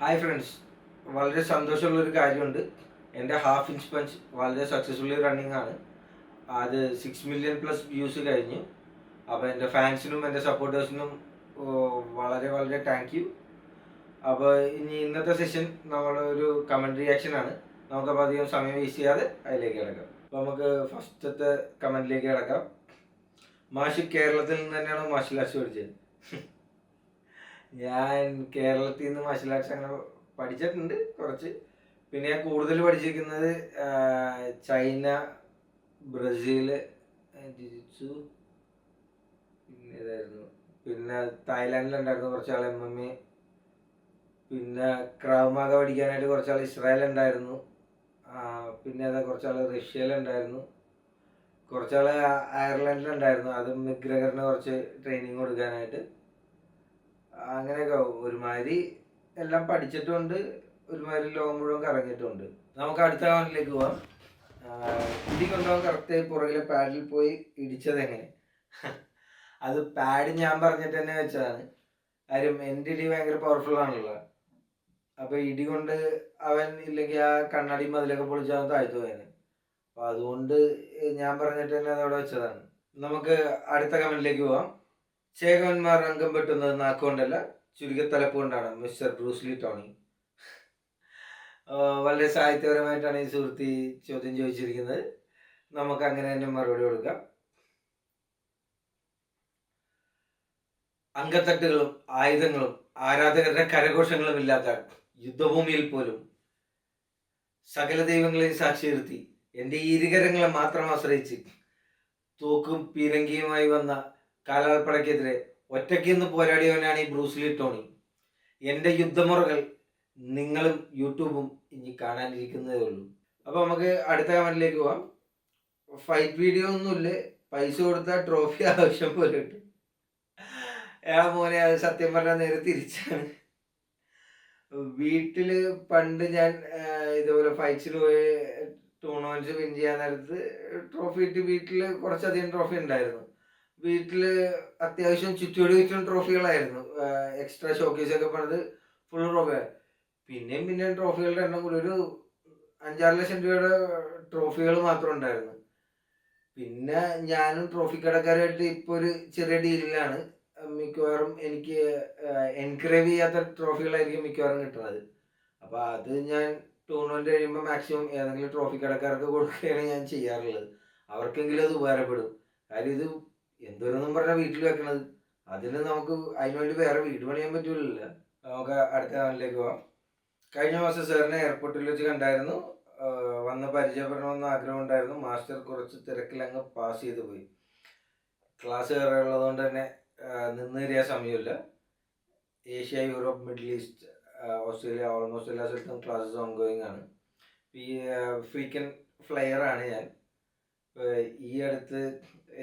Hi friends, വളരെ സന്തോഷമുള്ളൊരു കാര്യമുണ്ട്. എൻ്റെ ഹാഫ് ഇഞ്ച് പഞ്ച് വളരെ സക്സസ്ഫുള്ളി റണ്ണിങ് ആണ്. അത് 6 മില്യൺ പ്ലസ് വ്യൂസ് കഴിഞ്ഞു. അപ്പോൾ എൻ്റെ ഫാൻസിനും എൻ്റെ സപ്പോർട്ടേഴ്സിനും വളരെ വളരെ താങ്ക് യു. അപ്പോൾ ഇന്നത്തെ സെഷൻ നമ്മളൊരു കമൻറ്റ് റിയാക്ഷൻ ആണ്. നമുക്കപ്പോൾ അധികം സമയം വേസ്റ്റ് ചെയ്യാതെ അതിലേക്ക് കിടക്കാം. അപ്പോൾ നമുക്ക് ഫസ്റ്റത്തെ കമൻറ്റിലേക്ക് കിടക്കാം. മാഷ് കേരളത്തിൽ നിന്ന് തന്നെയാണ് മാർഷൽ ആർട്സ് പഠിച്ചത്. ഞാൻ കേരളത്തിൽ നിന്ന് മാർഷൽ ആർട്സ് അങ്ങനെ പഠിച്ചിട്ടുണ്ട് കുറച്ച്. പിന്നെ ഞാൻ കൂടുതൽ പഠിച്ചിരിക്കുന്നത് ചൈന, ബ്രസീല്, ജിജിത്സു, പിന്നെ ഏതായിരുന്നു, പിന്നെ തായ്ലാൻഡിലുണ്ടായിരുന്നു കുറച്ചാൾ MMA, പിന്നെ ക്രാവ് മാഗ പഠിക്കാനായിട്ട് കുറച്ചാൾ ഇസ്രായേലുണ്ടായിരുന്നു, പിന്നെ അതാ കുറച്ചാൾ റഷ്യയിലുണ്ടായിരുന്നു, കുറച്ചാൾ അയർലൻഡിലുണ്ടായിരുന്നു. അത് മെക്ഗ്രഗറിന് കുറച്ച് ട്രെയിനിങ് കൊടുക്കാനായിട്ട്. അങ്ങനെയൊക്കെ ഒരുമാതിരി എല്ലാം പഠിച്ചിട്ടുണ്ട്, ഒരുമാതിരി ലോകം മുഴുവൻ കറങ്ങിയിട്ടുണ്ട്. നമുക്ക് അടുത്ത കമന്റിലേക്ക് പോവാം. ഇടി കൊണ്ടുപോകാൻ കറക്റ്റ് പുറകിലെ പാഡിൽ പോയി ഇടിച്ചത് എങ്ങനെ? അത് പാഡ് ഞാൻ പറഞ്ഞിട്ട് തന്നെ വെച്ചതാണ്. കാര്യം എൻ്റെ ഇടി ഭയങ്കര പവർഫുൾ ആണല്ലോ. അപ്പൊ ഇടി കൊണ്ട് അവൻ ഇല്ലെങ്കിൽ ആ കണ്ണാടി മതിലൊക്കെ പൊളിച്ചാൽ താഴ്ത്തു പോയാന്. അപ്പൊ അതുകൊണ്ട് ഞാൻ പറഞ്ഞിട്ട് തന്നെ അതവിടെ വെച്ചതാണ്. നമുക്ക് അടുത്ത കമന്റിലേക്ക് പോവാം. ചേകവന്മാർ അംഗം പെട്ടുന്നത് നാക്കുകൊണ്ടല്ല, ചുരുക്കത്തലപ്പ് കൊണ്ടാണ്. Mister Bruce Lee Tony. വളരെ സാഹിത്യപരമായിട്ടാണ് ഈ സുഹൃത്തി ചോദ്യം ചോദിച്ചിരിക്കുന്നത്. നമുക്ക് അങ്ങനെ തന്നെ മറുപടി കൊടുക്കാം. അംഗത്തട്ടുകളും ആയുധങ്ങളും ആരാധകരുടെ കരഘോഷങ്ങളും ഇല്ലാത്ത യുദ്ധഭൂമിയിൽ പോലും സകല ദൈവങ്ങളെയും സാക്ഷി നിർത്തി എൻ്റെ ഇരുകരങ്ങളെ മാത്രം ആശ്രയിച്ച് തോക്കും പീരങ്കിയുമായി വന്ന കാലാൾപ്പടയ്ക്കെതിരെ ഒറ്റയ്ക്ക് പോരാടിയവനാണ് ഈ ബ്രൂസ്ലി ടോണി. എൻ്റെ യുദ്ധമുറകൾ നിങ്ങളും യൂട്യൂബും ഇനി കാണാനിരിക്കുന്നതേ ഉള്ളൂ. അപ്പോൾ നമുക്ക് അടുത്ത കമന്റിലേക്ക് പോവാം. ഫൈറ്റ് വീഡിയോ ഒന്നുമില്ല, പൈസ കൊടുത്താൽ ട്രോഫി ആവശ്യം പോലെ കിട്ടും. മോനെ, അത് സത്യം പറഞ്ഞാൽ നേരെ തിരിച്ചാണ്. വീട്ടില് പണ്ട് ഞാൻ ഇതുപോലെ ഫൈറ്റ്സിന് പോയി ടൂർണമെന്റ്സ് വിൻ ചെയ്യാൻ നേരത്ത് ട്രോഫി കിട്ടി. വീട്ടില് കുറച്ചധികം ട്രോഫി ഉണ്ടായിരുന്നു. വീട്ടില് അത്യാവശ്യം ചുറ്റും ട്രോഫികളായിരുന്നു. എക്സ്ട്രാ ഷോക്കേസ് ഒക്കെ പണിത് ഫുൾ ട്രോഫിയാണ്. പിന്നെയും ട്രോഫികളുടെ എണ്ണം കൂടി ഒരു 5-6 ലക്ഷം രൂപയുടെ ട്രോഫികൾ മാത്രം ഉണ്ടായിരുന്നു. പിന്നെ ഞാനും ട്രോഫി കടക്കാരായിട്ട് ഇപ്പോൾ ഒരു ചെറിയ ഡീലിലാണ്. മിക്കവാറും എനിക്ക് എൻക്രേവ് ചെയ്യാത്ത ട്രോഫികളായിരിക്കും മിക്കവാറും കിട്ടുന്നത്. അപ്പോൾ അത് ഞാൻ ടൂർണമെന്റ് കഴിയുമ്പോൾ മാക്സിമം ഏതെങ്കിലും ട്രോഫി കടക്കാർക്ക് കൊടുക്കുകയാണ് ഞാൻ ചെയ്യാറുള്ളത്. അവർക്കെങ്കിലും അത് ഉപകാരപ്പെടും. കാര്യം ഇത് എന്തോരെന്നും പറഞ്ഞാൽ വീട്ടിൽ വെക്കണത്, അതിന് നമുക്ക് അതിനുവേണ്ടി വേറെ വീട് പണിയാൻ പറ്റൂലല്ലോ. നമുക്ക് അടുത്ത ചാനലിലേക്ക് പോവാം. കഴിഞ്ഞ മാസം സാറിനെ എയർപോർട്ടിൽ വെച്ച് കണ്ടായിരുന്നു. വന്ന് പരിചയപ്പെടണമെന്ന് ആഗ്രഹം ഉണ്ടായിരുന്നു. മാസ്റ്റർ കുറച്ച് തിരക്കിലങ്ങ് പാസ് ചെയ്ത് പോയി. ക്ലാസ് കയറുള്ളത് കൊണ്ട് തന്നെ നിന്ന് തരിക സമയമില്ല. Asia, Europe, middle east, Australia, almost എല്ലാ സ്ഥലത്തും ക്ലാസ്സസ് ഓൺഗോയിങ് ആണ്. ഈ ഫ്രീക്വൻറ്റ് ഫ്ലയറാണ് ഞാൻ. ഈ അടുത്ത്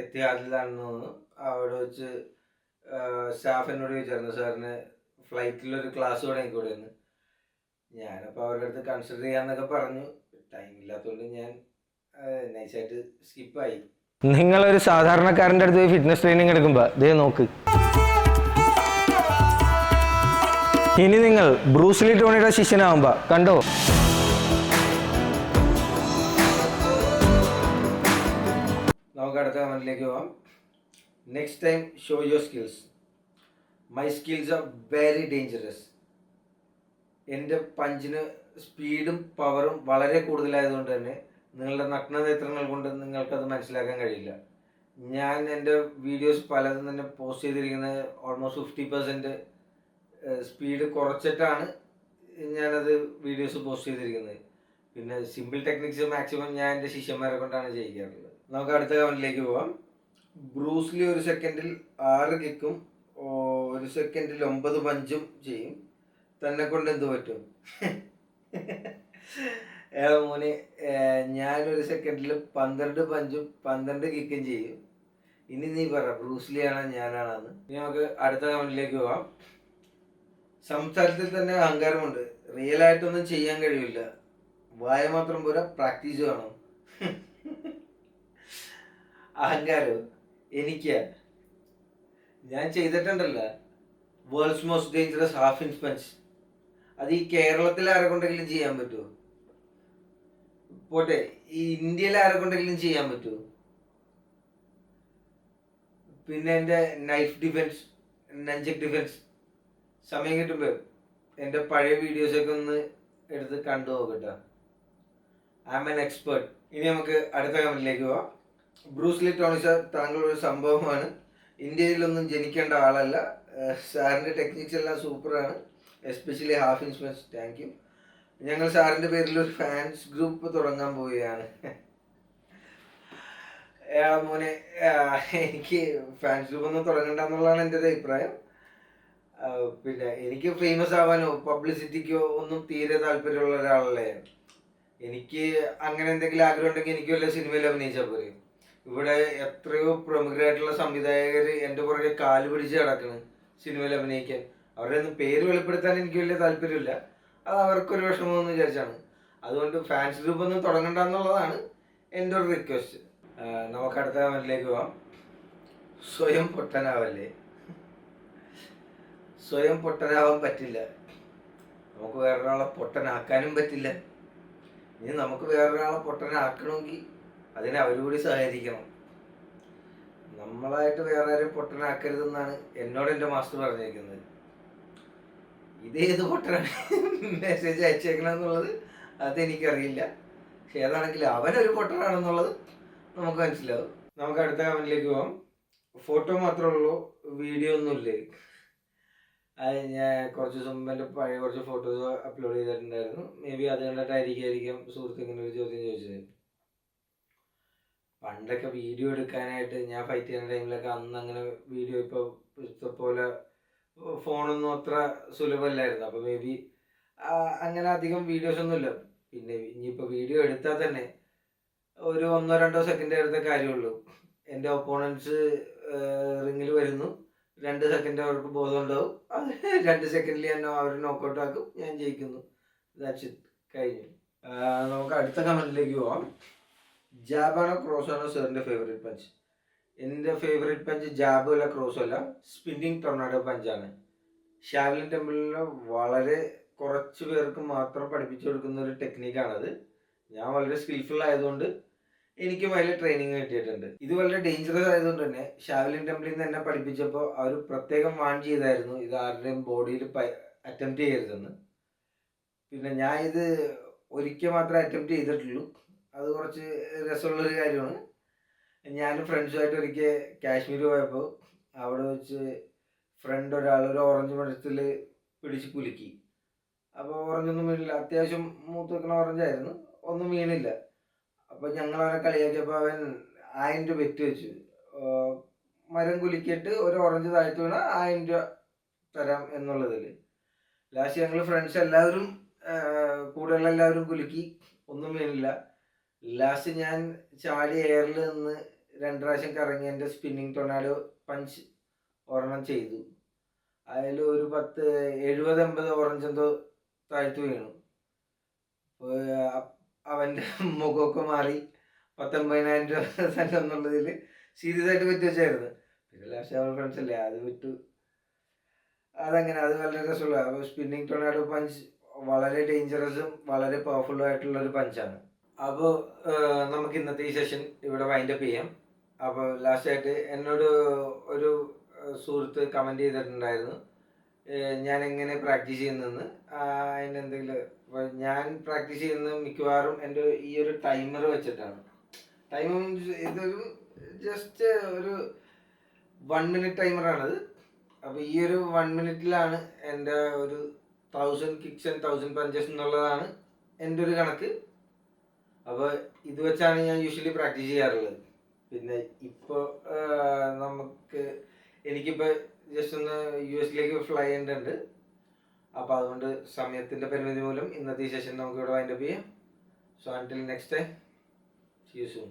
എത്തിഹാദിലാണെന്ന് തോന്നുന്നു. അവിടെ വെച്ച് സ്റ്റാഫ് എന്നോട് ചോദിച്ചായിരുന്നു, സാറിന് ഫ്ലൈറ്റിലൊരു ക്ലാസ് തുടങ്ങിക്കൂടെ എന്ന്. ഞാനപ്പോൾ അവരുടെ അടുത്ത് കൺസിഡർ ചെയ്യാന്നൊക്കെ പറഞ്ഞു. ടൈം ഇല്ലാത്തതുകൊണ്ട് ഞാൻ നൈസായിട്ട് സ്കിപ്പായി. നിങ്ങളൊരു സാധാരണക്കാരൻ്റെ അടുത്ത് ഫിറ്റ്നസ് ട്രെയിനിങ് എടുക്കുമ്പോൾ ദേ നോക്ക്. ഇനി നിങ്ങൾ ബ്രൂസ്ലി ടോണിയുടെ ശിഷ്യനാവുമ്പോൾ കണ്ടോ. നമുക്ക് അടുത്ത കമന്റിലേക്ക് പോവാം. Next time show your skills. My skills are very dangerous. എൻ്റെ പഞ്ചിന് സ്പീഡും പവറും വളരെ കൂടുതലായതുകൊണ്ട് തന്നെ നിങ്ങളുടെ നഗ്നനേത്രങ്ങൾ കൊണ്ട് നിങ്ങൾക്കത് മനസ്സിലാക്കാൻ കഴിയില്ല. ഞാൻ എൻ്റെ വീഡിയോസ് പലതും തന്നെ പോസ്റ്റ് ചെയ്തിരിക്കുന്നത് ഓൾമോസ്റ്റ് 50% സ്പീഡ് കുറച്ചിട്ടാണ് ഞാനത് വീഡിയോസ് പോസ്റ്റ് ചെയ്തിരിക്കുന്നത്. പിന്നെ സിമ്പിൾ ടെക്നിക്സ് മാക്സിമം ഞാൻ എൻ്റെ ശിഷ്യന്മാരെ കൊണ്ടാണ് ചെയ്യിക്കാറുള്ളത്. നമുക്ക് അടുത്ത കമന്റിലേക്ക് പോവാം. ബ്രൂസ്ലി 1 സെക്കൻഡിൽ 6 കിക്കും 1 സെക്കൻഡിൽ 9 പഞ്ചും ചെയ്യും. തന്നെ കൊണ്ട് എന്ത് പറ്റും? മോനെ, ഞാനൊരു സെക്കൻഡിൽ 12 പഞ്ചും 12 കിക്കും ചെയ്യും. ഇനി നീ പറ, ബ്രൂസ്ലി ആണോ ഞാനാണെന്ന്. ഇനി നമുക്ക് അടുത്ത കമന്റിലേക്ക് പോവാം. സംസാരത്തിൽ തന്നെ അഹങ്കാരമുണ്ട്. റിയൽ ആയിട്ടൊന്നും ചെയ്യാൻ കഴിയില്ല. വായ മാത്രം പോരാ, പ്രാക്ടീസ് വേണം. അഹങ്കാരം എനിക്ക് ഞാൻ ചെയ്തിട്ടുണ്ടല്ലോ. World's most dangerous half inch punch. അത് ഈ കേരളത്തിൽ ആരെ കൊണ്ടെങ്കിലും ചെയ്യാൻ പറ്റുമോ? പോട്ടെ, ഈ ഇന്ത്യയിൽ ആരെ കൊണ്ടെങ്കിലും ചെയ്യാൻ പറ്റുമോ? പിന്നെ എൻ്റെ നൈഫ് ഡിഫൻസ്, നെഞ്ചക് ഡിഫൻസ് സമയം കിട്ടുമ്പോൾ എൻ്റെ പഴയ വീഡിയോസൊക്കെ ഒന്ന് എടുത്ത് കണ്ടു നോക്കട്ടോ. I am an expert. ഇനി നമുക്ക് അടുത്ത കമന്റിലേക്ക് പോവാം. ബ്രൂസ്ലി ടോണി സാർ, താങ്കൾ ഒരു സംഭവമാണ്. ഇന്ത്യയിലൊന്നും ജനിക്കേണ്ട ആളല്ല. സാറിൻ്റെ ടെക്നിക്സ് എല്ലാം സൂപ്പറാണ്, especially half inch punch. Thank you. ഞങ്ങൾ സാറിൻ്റെ പേരിൽ ഒരു ഫാൻസ് ഗ്രൂപ്പ് തുടങ്ങാൻ പോവുകയാണ്. മോനെ, എനിക്ക് ഫാൻസ് ഗ്രൂപ്പ് ഒന്നും തുടങ്ങണ്ട എന്നുള്ളതാണ് എൻ്റെ ഒരു അഭിപ്രായം. പിന്നെ എനിക്ക് ഫേമസ് ആവാനോ പബ്ലിസിറ്റിക്കോ ഒന്നും തീരെ താല്പര്യമുള്ള ഒരാളല്ലേ. എനിക്ക് അങ്ങനെ എന്തെങ്കിലും ആഗ്രഹം ഉണ്ടെങ്കിൽ എനിക്ക് വല്ല സിനിമയിൽ അഭിനയിച്ചാൽ പോരെ. ഇവിടെ എത്രയോ പ്രമുഖരായിട്ടുള്ള സംവിധായകർ എൻ്റെ പുറകെ കാല് പിടിച്ച് കിടക്കുന്നു സിനിമയിൽ അഭിനയിക്കാൻ. അവരുടെ ഒന്നും പേര് വെളിപ്പെടുത്താൻ എനിക്ക് വലിയ താല്പര്യമില്ല. അത് അവർക്കൊരു വിഷമമെന്ന് വിചാരിച്ചാണ്. അതുകൊണ്ട് ഫാൻസ് ഗ്രൂപ്പ് ഒന്നും തുടങ്ങണ്ട എന്നുള്ളതാണ് എൻ്റെ ഒരു റിക്വസ്റ്റ്. നമുക്ക് അടുത്ത കമന്റിലേക്ക് പോവാം. സ്വയം പൊട്ടനാവല്ലേ. സ്വയം പൊട്ടനാവാൻ പറ്റില്ല. നമുക്ക് വേറൊരാളെ പൊട്ടനാക്കാനും പറ്റില്ല. ഇനി നമുക്ക് വേറൊരാളെ പൊട്ടനാക്കണമെങ്കിൽ അതിന് അവരുകൂടി സഹകരിക്കണം. നമ്മളായിട്ട് വേറെ ആരും പൊട്ടനാക്കരുതെന്നാണ് എന്നോട് എൻ്റെ മാസ്റ്റർ പറഞ്ഞിരിക്കുന്നത്. ഇതേത് പൊട്ടനാണ് മെസ്സേജ് അയച്ചേക്കണമെന്നുള്ളത് അതെനിക്കറിയില്ല. പക്ഷെ ഏതാണെങ്കിലും അവനൊരു പൊട്ടനാണെന്നുള്ളത് നമുക്ക് മനസ്സിലാവും. നമുക്ക് അടുത്ത കമന്റിലേക്ക് പോവാം. ഫോട്ടോ മാത്രമേ ഉള്ളൂ, വീഡിയോ ഒന്നുമില്ലേ? അത് ഞാൻ കുറച്ച് ദിവസം മുമ്പ് എൻ്റെ പഴയ കുറച്ച് ഫോട്ടോസ് അപ്ലോഡ് ചെയ്തിട്ടുണ്ടായിരുന്നു. മേ ബി അത് കണ്ടിട്ടായിരിക്കും സുഹൃത്ത് ഇങ്ങനെ ഒരു ചോദ്യം ചോദിച്ചത്. പണ്ടൊക്കെ വീഡിയോ എടുക്കാനായിട്ട് ഞാൻ ഫൈറ്റ് ചെയ്യുന്ന ടൈമിലൊക്കെ അന്ന് അങ്ങനെ വീഡിയോ ഇപ്പോൾ പോലെ ഫോണൊന്നും അത്ര സുലഭമല്ലായിരുന്നു. അപ്പോൾ മേ ബി അങ്ങനെ അധികം വീഡിയോസ് ഒന്നുമില്ല. പിന്നെ ഇനിയിപ്പോൾ വീഡിയോ എടുത്താൽ തന്നെ ഒരു 1-2 സെക്കൻഡ് എടുത്ത കാര്യമുള്ളൂ. എൻ്റെ ഒപ്പോണൻസ് റിങ്ങിൽ വരുന്നു, 2 സെക്കൻഡ് അവർക്ക് ബോധം ഉണ്ടാവും. അത് 2 സെക്കൻഡിൽ ഞാൻ അവർ നോക്കൗട്ട് ആക്കും, ഞാൻ ജയിക്കുന്നു. ദാറ്റ്സ് ഇറ്റ്, കഴിഞ്ഞു. നമുക്ക് അടുത്ത കമന്റിലേക്ക് പോവാം. ജാബാണോ ക്രോസ് ആണോ സാറിൻ്റെ ഫേവറേറ്റ് പഞ്ച്? എൻ്റെ ഫേവറേറ്റ് പഞ്ച് ജാബോ അല്ല ക്രോസോ അല്ല, സ്പിന്നിങ് ടൊർണാഡോ പഞ്ചാണ്. ഷാവ്ലിൻ ടെമ്പിളിൽ വളരെ കുറച്ച് പേർക്ക് മാത്രം പഠിപ്പിച്ചു കൊടുക്കുന്ന ഒരു ടെക്നിക്കാണത്. ഞാൻ വളരെ സ്കിൽഫുൾ ആയതുകൊണ്ട് എനിക്കും അതിൽ ട്രെയിനിങ് കിട്ടിയിട്ടുണ്ട്. ഇത് വളരെ ഡേഞ്ചറസ് ആയതുകൊണ്ട് തന്നെ ഷാവ്ലിൻ ടെമ്പിളിൽ നിന്ന് എന്നെ പഠിപ്പിച്ചപ്പോൾ അവർ പ്രത്യേകം വാൺ ചെയ്തായിരുന്നു ഇത് ആരുടെയും ബോഡിയിൽ അറ്റംപ്റ്റ് ചെയ്യരുതെന്ന്. പിന്നെ ഞാൻ ഇത് ഒരിക്കൽ മാത്രമേ അറ്റംപ്റ്റ് ചെയ്തിട്ടുള്ളൂ. അത് കുറച്ച് രസമുള്ളൊരു കാര്യമാണ്. ഞാനും ഫ്രണ്ട്സുമായിട്ട് ഒരിക്കൽ കാശ്മീർ പോയപ്പോൾ അവിടെ വെച്ച് ഫ്രണ്ട് ഒരാൾ ഒരു ഓറഞ്ച് മരത്തിൽ പിടിച്ച് കുലുക്കി. അപ്പോൾ ഓറഞ്ചൊന്നും വീണില്ല. അത്യാവശ്യം മൂത്ത് വെക്കുന്ന ഓറഞ്ചായിരുന്നു, ഒന്നും വീണില്ല. അപ്പോൾ ഞങ്ങൾ അവനെ കളിയാക്കിയപ്പോൾ അവൻ 1000 രൂപ ബെറ്റ് വെച്ചു. മരം കുലുക്കിയിട്ട് ഒരു ഓറഞ്ച് താഴ്ത്തു വീണാൽ 1000 രൂപ തരാം എന്നുള്ളതിൽ. ലാസ്റ്റ് ഞങ്ങൾ ഫ്രണ്ട്സ് എല്ലാവരും കൂടെയുള്ള എല്ലാവരും കുലുക്കി, ഒന്നും വീണില്ല. ലാസ്റ്റ് ഞാൻ ചാടി എയറിൽ നിന്ന് 2 പ്രാവശ്യം കറങ്ങി എൻ്റെ സ്പിന്നിങ് ടൊർണാഡോ പഞ്ച് ഒരെണ്ണം ചെയ്തു. അതിൽ ഒരു 70-80 ഓറഞ്ച് എന്തോ താഴ്ത്തു വീണു. അവൻ്റെ മുഖമൊക്കെ മാറി 19,000 രൂപ തന്നെ എന്നുള്ളതിൽ സീരിയസ് ആയിട്ട് പറ്റി വെച്ചായിരുന്നു. പിന്നെ ലാസ്റ്റ് അവൾ ഫ്രണ്ട്സ് അല്ലേ, അത് വിട്ടു. അതങ്ങനെ, അത് വളരെ രസമുള്ള. അപ്പോൾ സ്പിന്നിങ് ടൊർണാഡോ പഞ്ച് വളരെ ഡേഞ്ചറസും വളരെ പവർഫുള്ളും ആയിട്ടുള്ള ഒരു പഞ്ചാണ്. അപ്പോൾ നമുക്ക് ഇന്നത്തെ ഈ സെഷൻ ഇവിടെ വൈൻഡപ്പ് ചെയ്യാം. അപ്പോൾ ലാസ്റ്റായിട്ട് എന്നോട് ഒരു സുഹൃത്ത് കമൻറ്റ് ചെയ്തിട്ടുണ്ടായിരുന്നു ഞാൻ എങ്ങനെ പ്രാക്ടീസ് ചെയ്യുന്നതെന്ന്. അതിനെന്തെങ്കിലും ഞാൻ പ്രാക്ടീസ് ചെയ്യുന്നത് മിക്കവാറും എൻ്റെ ഈ ഒരു ടൈമർ വെച്ചിട്ടാണ്. ടൈമർ ഇതൊരു ജസ്റ്റ് ഒരു 1 മിനിറ്റ് ടൈമറാണത്. അപ്പോൾ ഈ ഒരു 1 മിനിറ്റിലാണ് എൻ്റെ ഒരു 1000 കിക്സ് ആൻഡ് 1000 പഞ്ചസ് എന്നുള്ളതാണ് എൻ്റെ ഒരു കണക്ക്. അപ്പോൾ ഇത് വെച്ചാണ് ഞാൻ യൂഷ്വലി പ്രാക്ടീസ് ചെയ്യാറുള്ളത്. പിന്നെ ഇപ്പോൾ എനിക്കിപ്പോൾ ജസ്റ്റ് ഒന്ന് US ഫ്ലൈ ചെയ്യേണ്ടതുണ്ട്. അപ്പോൾ അതുകൊണ്ട് സമയത്തിൻ്റെ പരിമിതി മൂലം ഇന്നത്തെ ഈ സെഷൻ നമുക്ക് ഇവിടെ വൈൻഡപ്പ് ചെയ്യാം. So until next time, see you soon.